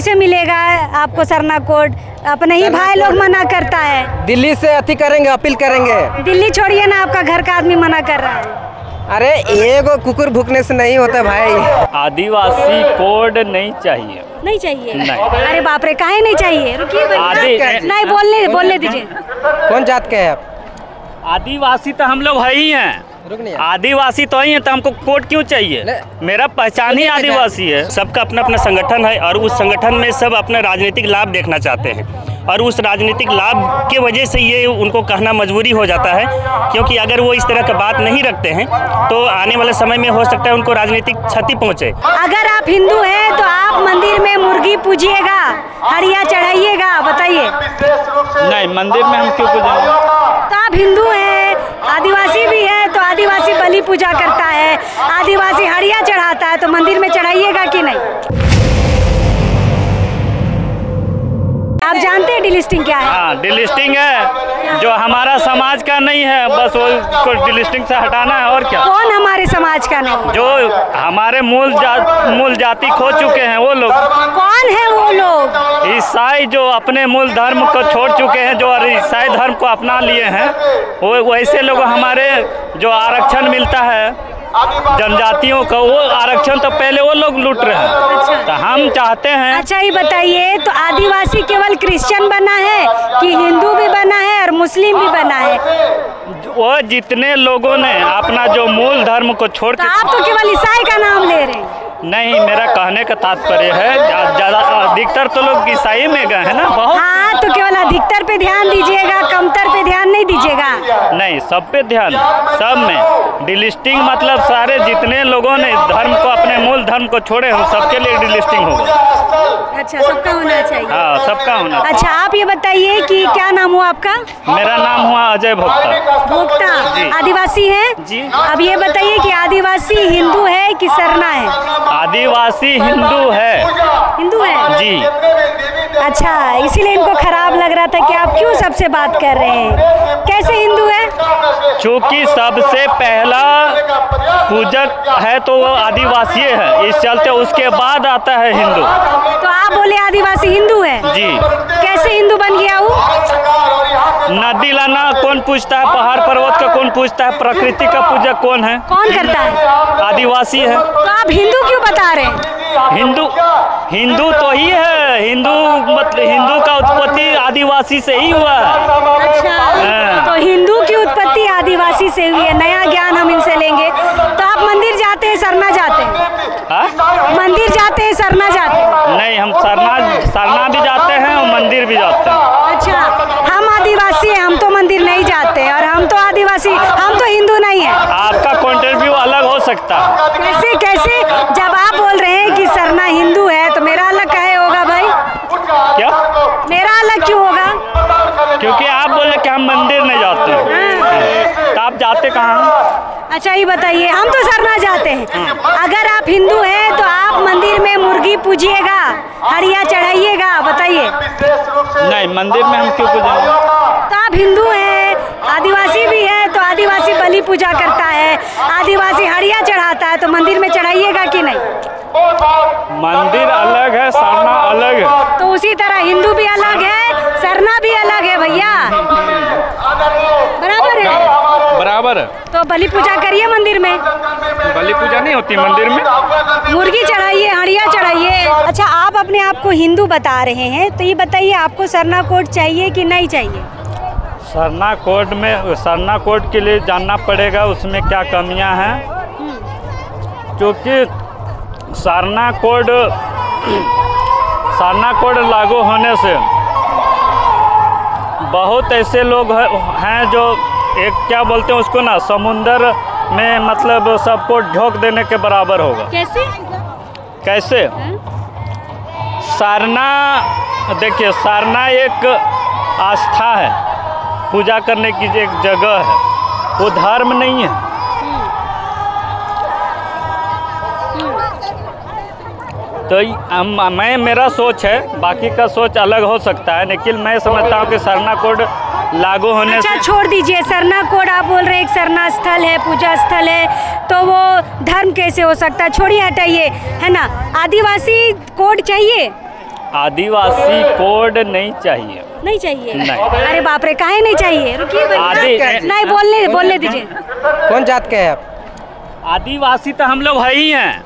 कैसे मिलेगा आपको सरना कोड? अपने ही भाई लोग मना करता है। दिल्ली से अति करेंगे, अपील करेंगे। दिल्ली छोड़िए ना, आपका घर का आदमी मना कर रहा है। अरे एगो कुकुर भूखने से नहीं होता भाई। आदिवासी कोड नहीं चाहिए। नहीं चाहिए? नहीं। अरे बाप रे, काहे नहीं चाहिए? रुकिए नहीं, बोलने दीजिए। कौन जात के है आप? आदिवासी तो हम लोग है ही हैं। आदिवासी तो ही है, तो हमको कोड क्यों चाहिए? मेरा पहचान ही आदिवासी है। सबका अपना अपना संगठन है और उस संगठन में सब अपना राजनीतिक लाभ देखना चाहते हैं और उस राजनीतिक लाभ के वजह से ये उनको कहना मजबूरी हो जाता है, क्योंकि अगर वो इस तरह की बात नहीं रखते हैं तो आने वाले समय में हो सकता है उनको राजनीतिक क्षति पहुँचे। अगर आप हिंदू हैं तो आप मंदिर में मुर्गी पूजिएगा, हड़िया चढ़ाइएगा, बताइए। नहीं, मंदिर में हम क्यों पूजेंगे? तो आप हिंदू हैं, आदिवासी भी है, तो आदिवासी बलि पूजा करता है, आदिवासी हड़िया चढ़ाता है, तो मंदिर में चढ़ाइएगा कि नहीं? आप जानते हैं डिलिस्टिंग क्या है? हाँ, डिलिस्टिंग है जो हमारा समाज का नहीं है, बस वो उसको डिलिस्टिंग से हटाना है। और क्या? कौन हमारे समाज का नहीं? जो हमारे मूल जाति खो चुके हैं वो लोग। कौन है वो लोग? ईसाई, जो अपने मूल धर्म को छोड़ चुके हैं, जो ईसाई धर्म को अपना लिए हैं, वो वैसे लोग हमारे जो आरक्षण मिलता है जनजातियों का, वो आरक्षण तो पहले वो लोग लूट रहे हैं। अच्छा। तो हम चाहते हैं। अच्छा, ये बताइए, तो आदिवासी केवल क्रिश्चियन बना है कि हिंदू भी बना है और मुस्लिम भी बना है? वो जितने लोगों ने अपना जो मूल धर्म को छोड़ के। आप तो केवल ईसाई का नाम ले रहे हैं। नहीं, मेरा कहने का तात्पर्य है ज्यादा अधिकतर तो लोग ईसाई में गए हैं ना बहुत। हाँ, तो केवल अधिकतर पे ध्यान दीजिएगा, कमतर पे ध्यान नहीं दीजिएगा। नहीं, सब पे ध्यान, सब में डिलिस्टिंग मतलब सारे जितने लोगों ने धर्म को, अपने मूल धर्म को छोड़े, हम सबके लिए डिलिस्टिंग होगा। अच्छा, सबका होना चाहिए। हाँ, सबका होना चाहिए। अच्छा, आप ये बताइए कि क्या नाम हुआ आपका? मेरा नाम हुआ अजय भोक्ता। भोक्ता, आदिवासी हैं? जी। अब ये बताइए कि आदिवासी हिंदू है कि सरना है? आदिवासी हिंदू है। हिंदू है जी। अच्छा, इसीलिए इनको खराब लग रहा था कि आप क्यों सबसे बात कर रहे हैं। कैसे हिंदू है? चूँकि सबसे पहला पूजक है तो वो आदिवासी है, इस चलते उसके बाद आता है हिंदू। तो आप बोले आदिवासी हिंदू है? जी। कैसे हिंदू बन गया वो? नदी लाना कौन पूछता है? पहाड़ पर्वत का कौन पूछता है? प्रकृति का पूजक कौन है? कौन करता है? आदिवासी है। तो आप हिंदू क्यों बता रहे हैं? हिंदू तो ही है। हिंदू मतलब हिंदू का उत्पत्ति आदिवासी से ही हुआ है। अच्छा, तो हिंदू की उत्पत्ति आदिवासी से हुई है। नया ज्ञान हम इनसे लेंगे। तो आप मंदिर जाते हैं, सरना जाते हैं? मंदिर जाते हैं, सरना जाते हैं? नहीं, हम सरना भी जाते हैं और मंदिर भी जाते हैं। अच्छा, हम आदिवासी हैं, हम तो मंदिर नहीं जाते, और हम तो आदिवासी, हम तो हिंदू नहीं है। आपका पॉइंट ऑफ व्यू अलग हो सकता है। कैसे कैसे? जब आप बोल रहे हैं कि सरना हिंदू है तो मेरा अलग काहे होगा भाई? क्या मेरा अलग क्यों होगा? क्योंकि आप बोले कि हम मंदिर नहीं जाते हैं। तो आप जाते कहाँ? अच्छा, ये बताइए, हम तो सरना जाते हैं। अगर आप हिंदू हैं तो आप मंदिर में मुर्गी पूजिएगा, हड़िया चढ़ाइएगा, बताइए। नहीं, मंदिर में हम क्यों पूजेंगे? तो आप हिंदू हैं, आदिवासी भी है, तो आदिवासी बलि पूजा करता है, आदिवासी हड़िया चढ़ाता है, तो मंदिर में चढ़ाइएगा कि नहीं? मंदिर अलग है, सरना अलग है। तो उसी तरह हिंदू भी अलग है, सरना भी अलग है भैया, बराबर है? बराबर है। तो बलि पूजा करिए मंदिर में। बलि पूजा नहीं होती मंदिर में। मुर्गी चढ़ाइए, हड़िया चढ़ाइए। अच्छा, आप अपने आप को हिंदू बता रहे हैं, तो ये बताइए, आपको सरना कोड चाहिए कि नहीं चाहिए? सरना कोड के लिए जानना पड़ेगा उसमें क्या कमियां हैं, क्योंकि सरना कोड लागू होने से बहुत ऐसे लोग हैं जो एक क्या बोलते हैं उसको ना, समुंदर में मतलब सबको झोंक देने के बराबर होगा। कैसे? सरना, देखिए, सरना एक आस्था है, पूजा करने की एक जगह है, वो धर्म नहीं है। तो मेरा सोच है, बाकी का सोच अलग हो सकता है, लेकिन मैं समझता हूँ कि सरना कोड लागू होने अच्छा, छोड़ दीजिए सरना कोड। आप बोल रहे हैं एक सरना स्थल है, पूजा स्थल है, तो वो धर्म कैसे हो सकता है? छोड़िए, हटाइए, है ना। आदिवासी कोड चाहिए? आदिवासी कोड नहीं चाहिए। नहीं चाहिए? नहीं। अरे बाप रे, काहे नहीं चाहिए? रुकिए भैया। नहीं, बोलने दीजिए। कौन जात के हैं आप? आदिवासी तो हम लोग है ही हैं।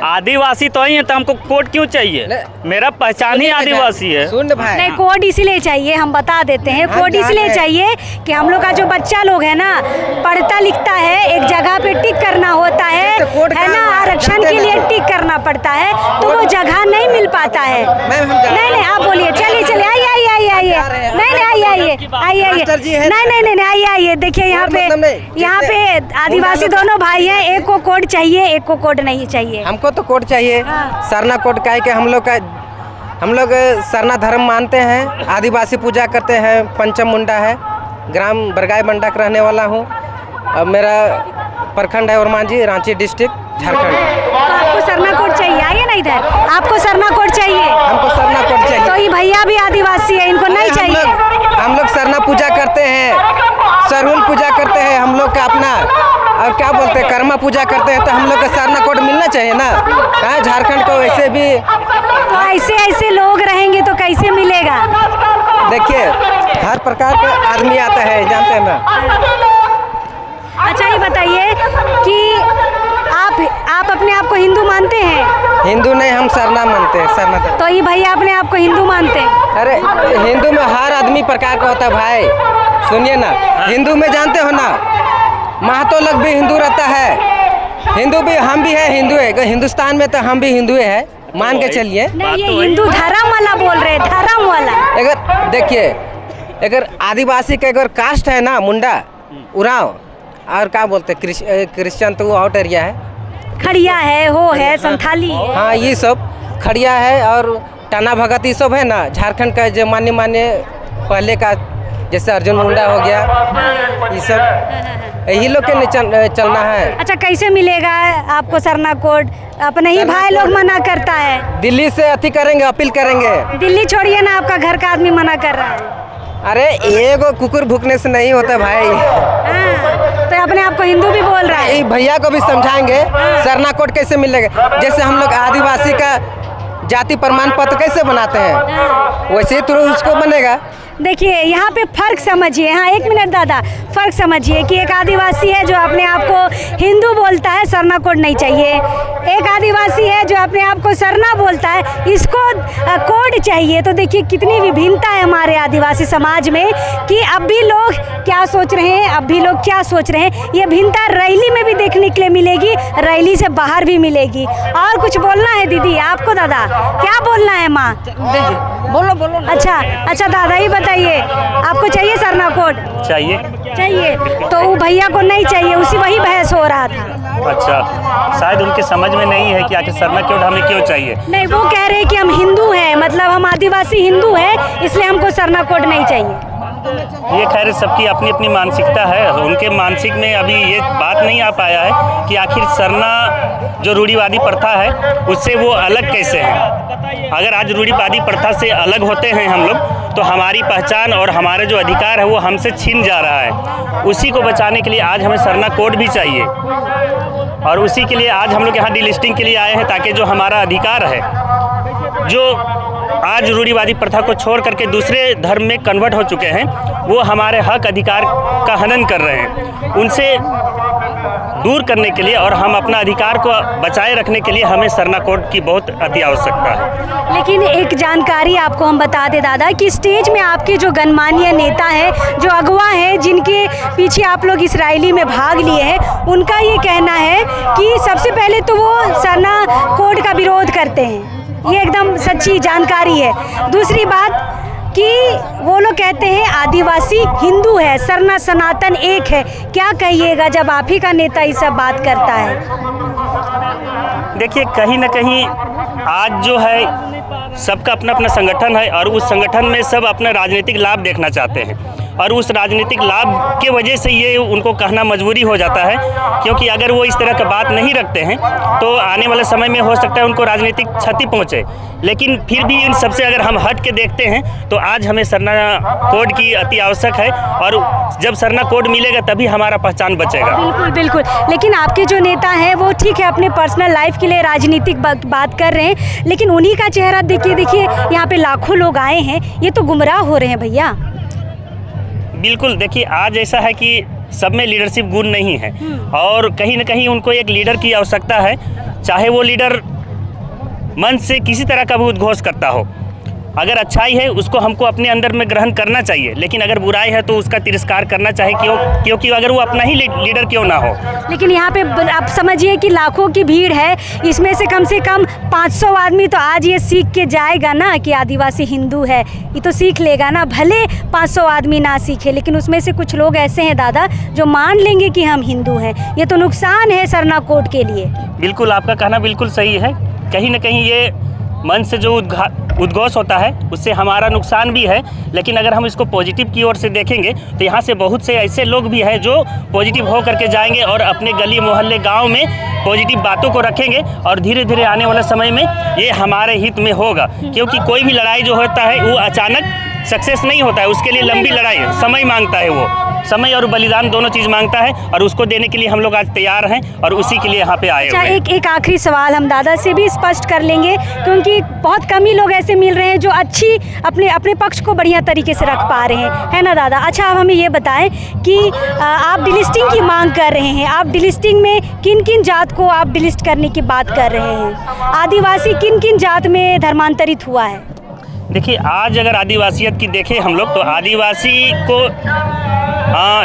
आदिवासी तो ही है, तो हमको कोड क्यों चाहिए? मेरा पहचान ही आदिवासी है। सुन भाई, नहीं, कोड इसलिए चाहिए, हम बता देते हैं। कोड इसलिए चाहिए कि हम लोग का जो बच्चा लोग है ना, पढ़ता लिखता है, एक जगह पे टिक करना होता है ना, आरक्षण के लिए टिक करना पड़ता है, तो वो जगह नहीं मिल पाता है। नहीं, आप बोलिए। चलिए आइए। आइए। देखिए यहाँ पे आदिवासी दोनों भाई हैं, एक को कोड चाहिए, एक को कोड नहीं चाहिए। हमको तो कोड चाहिए। सरना कोड का है कि हम लोग सरना धर्म मानते हैं, आदिवासी पूजा करते हैं। पंचम मुंडा है, ग्राम बरगाई मंडक रहने वाला हूँ। अब मेरा प्रखंड है ओरमांझी, रांची डिस्ट्रिक्ट, झारखंड। तो आपको सरना कोड चाहिए? आइए ना इधर, आपको सरना कोड चाहिए? हमको सरना कोड चाहिए। तो ये भैया भी आदिवासी है, इनको नहीं चाहिए? हम लोग सरना पूजा करते हैं, सरहुल पूजा करते हैं, हम लोग का अपना और क्या बोलते हैं कर्मा पूजा करते हैं, तो हम लोग का सरना कोड मिलना चाहिए ना। हाँ, झारखंड को वैसे भी तो ऐसे लोग रहेंगे तो कैसे मिलेगा? देखिए, हर प्रकार का आदमी आता है, जानते हैं ना। अच्छा, ये बताइए कि आप अपने आप को हिंदू मानते हैं? हिंदू नहीं, हम सरना मानते हैं, सरना। तो ये भैया अपने आप को हिंदू मानते हैं? अरे हिंदू में हर आदमी प्रकार का होता है भाई, सुनिए ना। हिंदू में जानते हो ना, महतो लोग भी हिंदू रहता है, हिंदू भी, हम भी है हिंदू है। हिंदुस्तान में तो हम भी हिंदू है, मान के चलिए। नहीं, ये हिंदू धर्म वाला बोल रहे, धर्म वाला। अगर देखिए, अगर आदिवासी का अगर कास्ट है ना, मुंडा, उरांव और क्या बोलते क्रिश्चियन, तो वो आउट एरिया है। खड़िया है, हो है, संथाली है। हाँ, ये सब खड़िया है और टाना भगत, ये सब है ना। झारखंड का जो मान्य पहले का, जैसे अर्जुन मुंडा हो गया, ये सब यही लोग के चलना है। अच्छा, कैसे मिलेगा आपको सरना कोड? अपने ही भाई लोग मना करता है। दिल्ली से अति करेंगे, अपील करेंगे। दिल्ली छोड़िए ना, आपका घर का आदमी मना कर रहा है। अरे एगो कुकुर भूखने से नहीं होता भाई। तो अपने आप को हिंदू भी बोल रहा है। भैया को भी समझाएंगे सरना कोड कैसे मिलेगा। जैसे हम लोग आदिवासी का जाति प्रमाण पत्र कैसे बनाते हैं, वैसे ही तो उसको बनेगा। देखिए यहाँ पे फर्क समझिए। हाँ, एक मिनट दादा, फर्क समझिए कि एक आदिवासी है जो अपने आप को हिंदू बोलता है, सरना कोड नहीं चाहिए। एक आदिवासी है जो अपने आप को सरना बोलता है, इसको कोड चाहिए। तो देखिए कितनी विभिन्नता है हमारे आदिवासी समाज में, कि अब भी लोग क्या सोच रहे हैं, अब भी लोग क्या सोच रहे हैं। ये भिन्नता रैली में भी देखने के लिए मिलेगी, रैली से बाहर भी मिलेगी। और कुछ बोलना है दीदी आपको? दादा क्या बोलना है? माँ बोलो। अच्छा दादा, ही बताइए, आपको चाहिए सरना कोड? चाहिए। तो वो भैया को नहीं चाहिए, वही बहस हो रहा था। अच्छा, शायद उनके समझ में नहीं है कि आखिर सरना कोड हमें क्यों चाहिए। नहीं, वो कह रहे हैं कि हम हिंदू हैं, मतलब हम आदिवासी हिंदू हैं, इसलिए हमको सरना कोड नहीं चाहिए। ये खैर सबकी अपनी अपनी मानसिकता है। उनके मानसिक में अभी ये बात नहीं आ पाया है कि आखिर सरना जो रूढ़िवादी प्रथा है उससे वो अलग कैसे है। अगर आज रूढ़िवादी प्रथा से अलग होते हैं हम लोग, तो हमारी पहचान और हमारे जो अधिकार है वो हमसे छीन जा रहा है। उसी को बचाने के लिए आज हमें सरना कोड भी चाहिए, और उसी के लिए आज हम लोग यहाँ डीलिस्टिंग के लिए आए हैं, ताकि जो हमारा अधिकार है, जो आज रूढ़िवादी प्रथा को छोड़ करके दूसरे धर्म में कन्वर्ट हो चुके हैं, वो हमारे हक अधिकार का हनन कर रहे हैं, उनसे दूर करने के लिए और हम अपना अधिकार को बचाए रखने के लिए हमें सरना कोड की बहुत अति आवश्यकता है। लेकिन एक जानकारी आपको हम बता दें दादा, कि स्टेज में आपके जो गणमान्य नेता हैं, जो अगवा हैं, जिनके पीछे आप लोग इस रैली में भाग लिए हैं, उनका ये कहना है कि सबसे पहले तो वो सरना कोड का विरोध करते हैं। ये एकदम सच्ची जानकारी है। दूसरी बात कि वो लोग कहते हैं आदिवासी हिंदू है, सरना सनातन एक है। क्या कहिएगा जब आप ही का नेता ये सब बात करता है? देखिए, कहीं ना कहीं आज जो है सबका अपना अपना संगठन है, और उस संगठन में सब अपना राजनीतिक लाभ देखना चाहते हैं। और उस राजनीतिक लाभ के वजह से ये उनको कहना मजबूरी हो जाता है, क्योंकि अगर वो इस तरह का बात नहीं रखते हैं तो आने वाले समय में हो सकता है उनको राजनीतिक क्षति पहुँचे। लेकिन फिर भी इन सबसे अगर हम हट के देखते हैं तो आज हमें सरना कोड की अति आवश्यक है, और जब सरना कोड मिलेगा तभी हमारा पहचान बचेगा। बिल्कुल बिल्कुल। लेकिन आपके जो नेता हैं वो ठीक है अपने पर्सनल लाइफ के लिए राजनीतिक बात कर रहे हैं, लेकिन उन्हीं का चेहरा देखिए यहाँ पे लाखों लोग आए हैं, ये तो गुमराह हो रहे हैं भैया। बिल्कुल, देखिए आज ऐसा है कि सब में लीडरशिप गुण नहीं है, और कहीं ना कहीं उनको एक लीडर की आवश्यकता है, चाहे वो लीडर मन से किसी तरह का भी उद्घोष करता हो। अगर अच्छाई है उसको हमको अपने अंदर में ग्रहण करना चाहिए, लेकिन अगर बुराई है तो उसका तिरस्कार करना चाहिए, क्योंकि अगर वो अपना ही लीडर क्यों ना हो। लेकिन यहाँ पे आप समझिए कि लाखों की भीड़ है, इसमें से कम 500 आदमी तो आज ये सीख के जाएगा ना कि आदिवासी हिंदू है, ये तो सीख लेगा ना। भले 500 आदमी ना सीखे, लेकिन उसमें से कुछ लोग ऐसे हैं दादा जो मान लेंगे कि हम हिंदू हैं। ये तो नुकसान है सरना कोड के लिए। बिल्कुल, आपका कहना बिल्कुल सही है। कहीं ना कहीं ये मन से जो उद्घोष होता है उससे हमारा नुकसान भी है, लेकिन अगर हम इसको पॉजिटिव की ओर से देखेंगे तो यहाँ से बहुत से ऐसे लोग भी हैं जो पॉजिटिव हो करके जाएंगे और अपने गली मोहल्ले गांव में पॉजिटिव बातों को रखेंगे, और धीरे धीरे आने वाले समय में ये हमारे हित में होगा। क्योंकि कोई भी लड़ाई जो होता है वो अचानक सक्सेस नहीं होता है, उसके लिए लंबी लड़ाई है, समय मांगता है, वो समय और बलिदान दोनों चीज़ मांगता है, और उसको देने के लिए हम लोग आज तैयार हैं और उसी के लिए यहाँ पे आए हुए हैं। एक आखिरी सवाल हम दादा से भी स्पष्ट कर लेंगे, क्योंकि बहुत कम ही लोग ऐसे मिल रहे हैं जो अच्छी अपने पक्ष को बढ़िया तरीके से रख पा रहे हैं, है ना दादा। अच्छा, आप हमें ये बताएं कि आप डिलिस्टिंग की मांग कर रहे हैं, आप डिलिस्टिंग में किन किन जात को आप डिलिस्ट करने की बात कर रहे हैं? आदिवासी किन किन जात में धर्मांतरित हुआ है? देखिए, आज अगर आदिवासियत की देखें हम लोग तो आदिवासी को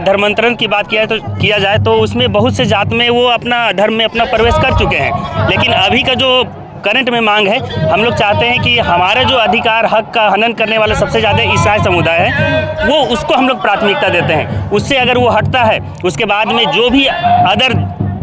धर्मांतरण की बात किया जाए तो उसमें बहुत से जात में वो अपना धर्म में अपना प्रवेश कर चुके हैं। लेकिन अभी का जो करंट में मांग है, हम लोग चाहते हैं कि हमारा जो अधिकार हक का हनन करने वाला सबसे ज़्यादा ईसाई समुदाय है, वो उसको हम लोग प्राथमिकता देते हैं। उससे अगर वो हटता है उसके बाद में जो भी अदर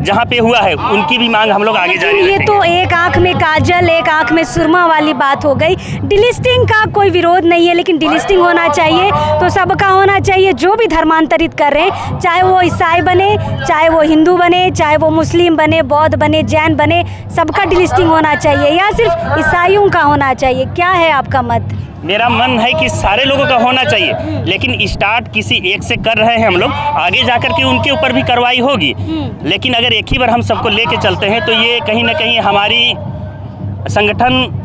जहाँ पे हुआ है उनकी भी मांग हम लोग आगे जारी रखेंगे। ये तो एक आंख में काजल एक आंख में सुरमा वाली बात हो गई। डिलिस्टिंग का कोई विरोध नहीं है, लेकिन डिलिस्टिंग होना चाहिए तो सबका होना चाहिए। जो भी धर्मांतरित कर रहे हैं, चाहे वो ईसाई बने, चाहे वो हिंदू बने, चाहे वो मुस्लिम बने, बौद्ध बने, जैन बने, सबका डिलिस्टिंग होना चाहिए या सिर्फ ईसाइयों का होना चाहिए? क्या है आपका मत? मेरा मन है कि सारे लोगों का होना चाहिए, लेकिन स्टार्ट किसी एक से कर रहे हैं हम लोग, आगे जाकर के उनके ऊपर भी कार्रवाई होगी। लेकिन अगर एक ही बार हम सबको लेके चलते हैं तो ये कहीं ना कहीं हमारी संगठन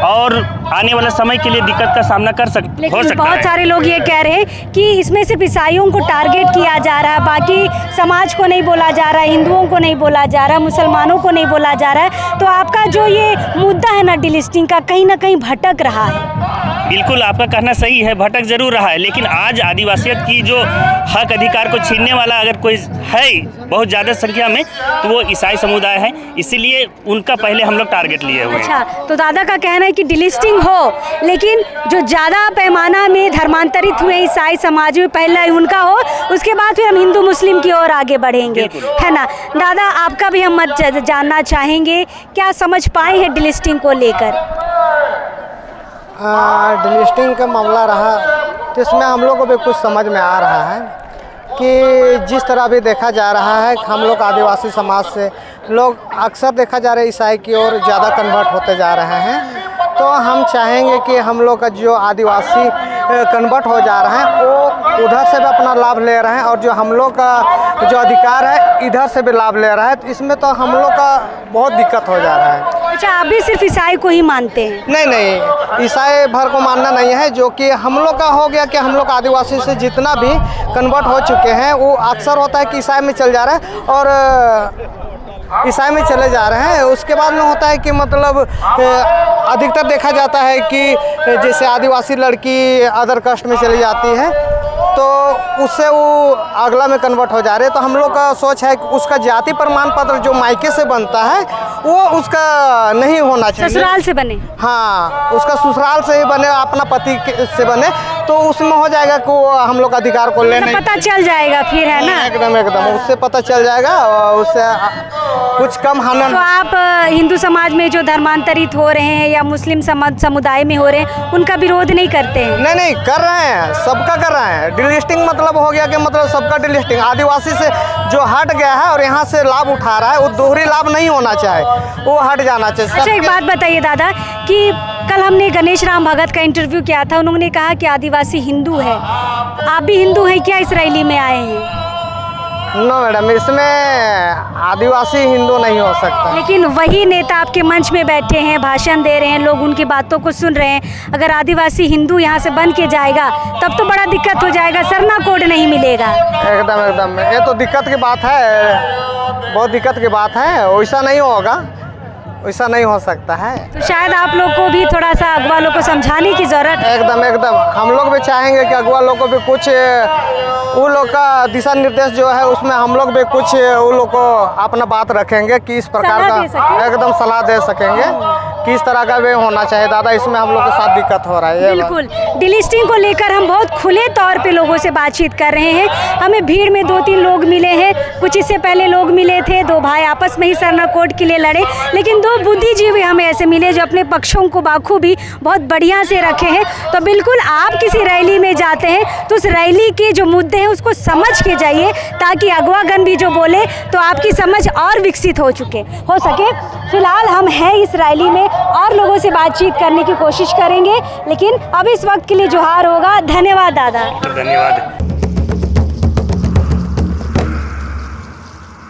और आने वाले समय के लिए दिक्कत का सामना हो सकता है। बहुत सारे लोग ये कह रहे हैं कि इसमें सिर्फ ईसाइयों को टारगेट किया जा रहा है, बाकी समाज को नहीं बोला जा रहा है, हिंदुओं को नहीं बोला जा रहा है, मुसलमानों को नहीं बोला जा रहा है। तो आपका जो ये मुद्दा है ना डिलिस्टिंग का, कहीं ना कहीं भटक रहा है। बिल्कुल, आपका कहना सही है, भटक जरूर रहा है, लेकिन आज आदिवासियत की जो हक अधिकार को छीनने वाला अगर कोई है बहुत ज़्यादा संख्या में तो वो ईसाई समुदाय है, इसीलिए उनका पहले हम लोग टारगेट लिए हुए हैं। अच्छा, तो दादा का कहना है कि डिलिस्टिंग हो, लेकिन जो ज़्यादा पैमाना में धर्मांतरित हुए ईसाई समाज में पहले उनका हो, उसके बाद फिर हम हिंदू मुस्लिम की ओर आगे बढ़ेंगे, है ना दादा। आपका भी हम मत जानना चाहेंगे, क्या समझ पाए हैं डिलिस्टिंग को लेकर? डिलिस्टिंग का मामला रहा तो इसमें हम लोग को भी कुछ समझ में आ रहा है कि जिस तरह भी देखा जा रहा है, हम लोग आदिवासी समाज से लोग अक्सर देखा जा रहा है ईसाई की ओर ज़्यादा कन्वर्ट होते जा रहे हैं। तो हम चाहेंगे कि हम लोग का जो आदिवासी कन्वर्ट हो जा रहे हैं वो उधर से भी अपना लाभ ले रहे हैं, और जो हम लोग का जो अधिकार है इधर से भी लाभ ले रहा है। तो इसमें तो हम लोग का बहुत दिक्कत हो जा रहा है। अच्छा, आप भी सिर्फ ईसाई को ही मानते हैं? नहीं, ईसाई भर को मानना नहीं है। जो कि हम लोग का हो गया कि हम लोग आदिवासी से जितना भी कन्वर्ट हो चुके हैं वो अक्सर होता है कि ईसाई में चल जा रहा है और ईसाई में चले जा रहे हैं। उसके बाद में होता है कि मतलब अधिकतर देखा जाता है कि जैसे आदिवासी लड़की अदर कास्ट में चली जाती है तो उससे वो अगला में कन्वर्ट हो जा रहे हैं। तो हम लोग का सोच है कि उसका जाति प्रमाण पत्र जो मायके से बनता है वो उसका नहीं होना चाहिए, ससुराल से बने। हाँ, उसका ससुराल से ही बने, अपना पति से बने। तो उसमें हो जाएगा कि वो हम लोग अधिकार को लेने पता चल जाएगा फिर, है ना? एकदम उससे पता चल जाएगा और उससे कुछ कम हनन। तो आप हिंदू समाज में जो धर्मांतरित हो रहे हैं या मुस्लिम समुदाय में हो रहे हैं उनका विरोध नहीं करते हैं? नहीं कर रहे हैं, सबका कर रहे हैं। डिलिस्टिंग मतलब हो गया कि मतलब सबका डिलिस्टिंग, आदिवासी से जो हट गया है और यहाँ से लाभ उठा रहा है वो दोहरी लाभ नहीं होना चाहिए, वो हट जाना चाहिए। अच्छा एक बात बताइए दादा कि कल हमने गणेश राम भगत का इंटरव्यू किया था, उन्होंने कहा कि आदिवासी हिंदू है। आप भी हिंदू हैं क्या? इस रैली में आए हैं? नो मैडम, इसमें आदिवासी हिंदू नहीं हो सकता। लेकिन वही नेता आपके मंच में बैठे हैं, भाषण दे रहे हैं, लोग उनकी बातों को सुन रहे हैं। अगर आदिवासी हिंदू यहाँ से बन के जाएगा तब तो बड़ा दिक्कत हो जाएगा, सरना कोड नहीं मिलेगा। एकदम ये तो दिक्कत की बात है, बहुत दिक्कत की बात है। वैसा नहीं होगा, वैसा नहीं हो सकता है। तो शायद आप लोग को भी थोड़ा सा अगवा लोग को समझाने की जरूरत है। एकदम हम लोग भी चाहेंगे कि अगवा लोग को भी कुछ वो लोग का दिशा निर्देश जो है उसमें हम लोग भी कुछ वो लोग को अपना बात रखेंगे कि इस प्रकार का एकदम सलाह दे सकेंगे किस तरह का वे होना चाहिए। दादा इसमें हम लोग के साथ दिक्कत हो रहा है। बिल्कुल, डिलिस्टिंग को लेकर हम बहुत खुले तौर पे लोगों से बातचीत कर रहे हैं। हमें भीड़ में 2-3 लोग मिले हैं, कुछ इससे पहले लोग मिले थे, 2 भाई आपस में ही सरना कोड के लिए लड़े, लेकिन 2 बुद्धिजीवी हमें ऐसे मिले जो अपने पक्षों को बाखूबी बहुत बढ़िया से रखे हैं। तो बिल्कुल आप किसी रैली में जाते हैं तो उस रैली के जो मुद्दे हैं उसको समझ के जाइए, ताकि अगवागन भी जो बोले तो आपकी समझ और विकसित हो सके। फिलहाल हम हैं इस रैली में और लोगों से बातचीत करने की कोशिश करेंगे, लेकिन अब इस वक्त के लिए जोहार होगा। धन्यवाद दादा। धन्यवाद।